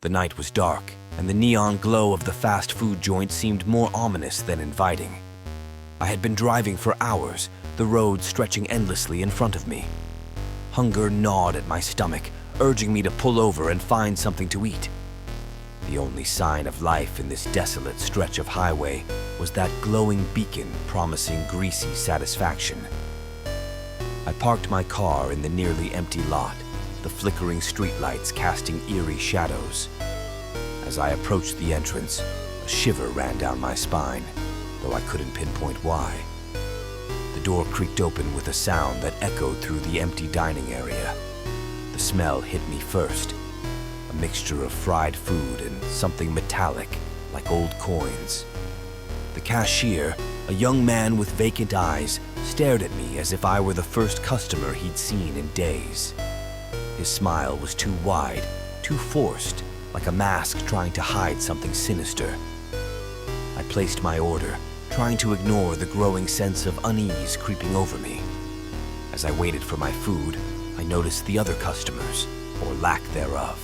The night was dark, and the neon glow of the fast food joint seemed more ominous than inviting. I had been driving for hours, the road stretching endlessly in front of me. Hunger gnawed at my stomach, urging me to pull over and find something to eat. The only sign of life in this desolate stretch of highway was that glowing beacon promising greasy satisfaction. I parked my car in the nearly empty lot, the flickering streetlights casting eerie shadows. As I approached the entrance, a shiver ran down my spine, though I couldn't pinpoint why. The door creaked open with a sound that echoed through the empty dining area. The smell hit me first, a mixture of fried food and something metallic, like old coins. The cashier, a young man with vacant eyes, stared at me as if I were the first customer he'd seen in days. His smile was too wide, too forced, like a mask trying to hide something sinister. I placed my order, trying to ignore the growing sense of unease creeping over me. As I waited for my food, I noticed the other customers, or lack thereof.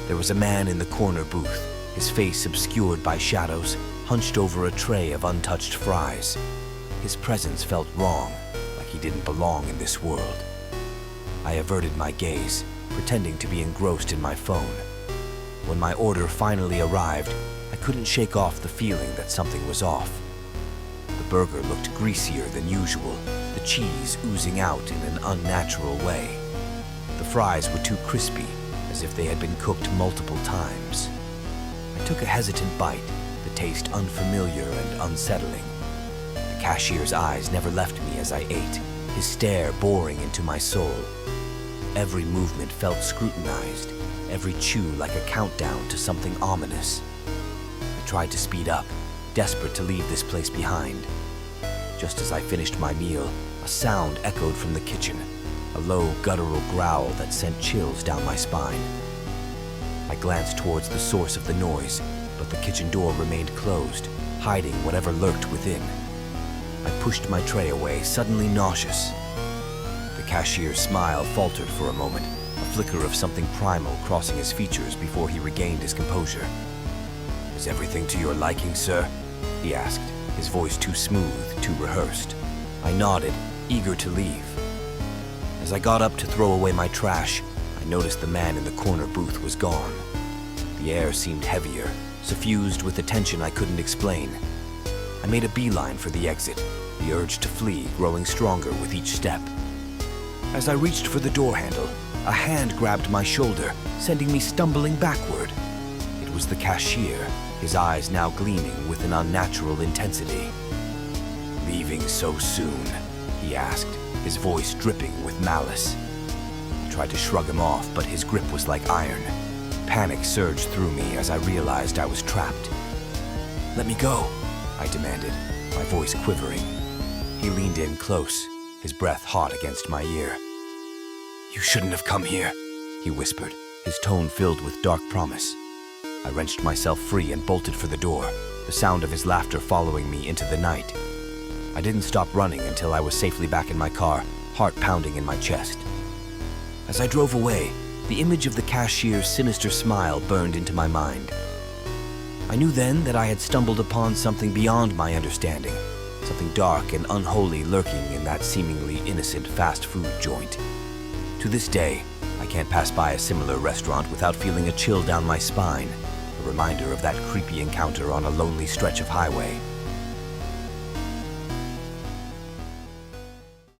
There was a man in the corner booth, his face obscured by shadows, hunched over a tray of untouched fries. His presence felt wrong, like he didn't belong in this world. I averted my gaze, pretending to be engrossed in my phone. When my order finally arrived, I couldn't shake off the feeling that something was off. The burger looked greasier than usual, the cheese oozing out in an unnatural way. The fries were too crispy, as if they had been cooked multiple times. I took a hesitant bite, the taste unfamiliar and unsettling. The cashier's eyes never left me as I ate, his stare boring into my soul. Every movement felt scrutinized, every chew like a countdown to something ominous. I tried to speed up, desperate to leave this place behind. Just as I finished my meal, a sound echoed from the kitchen, a low, guttural growl that sent chills down my spine. I glanced towards the source of the noise, but the kitchen door remained closed, hiding whatever lurked within. I pushed my tray away, suddenly nauseous. The cashier's smile faltered for a moment, a flicker of something primal crossing his features before he regained his composure. "Is everything to your liking, sir?" he asked, his voice too smooth, too rehearsed. I nodded, eager to leave. As I got up to throw away my trash, I noticed the man in the corner booth was gone. The air seemed heavier, suffused with a tension I couldn't explain. I made a beeline for the exit, the urge to flee growing stronger with each step. As I reached for the door handle, a hand grabbed my shoulder, sending me stumbling backward. It was the cashier, his eyes now gleaming with an unnatural intensity. "Leaving so soon?" he asked, his voice dripping with malice. I tried to shrug him off, but his grip was like iron. Panic surged through me as I realized I was trapped. "Let me go," I demanded, my voice quivering. He leaned in close, his breath hot against my ear. "You shouldn't have come here," he whispered, his tone filled with dark promise. I wrenched myself free and bolted for the door, the sound of his laughter following me into the night. I didn't stop running until I was safely back in my car, heart pounding in my chest. As I drove away, the image of the cashier's sinister smile burned into my mind. I knew then that I had stumbled upon something beyond my understanding, something dark and unholy lurking in that seemingly innocent fast food joint. To this day, I can't pass by a similar restaurant without feeling a chill down my spine, a reminder of that creepy encounter on a lonely stretch of highway.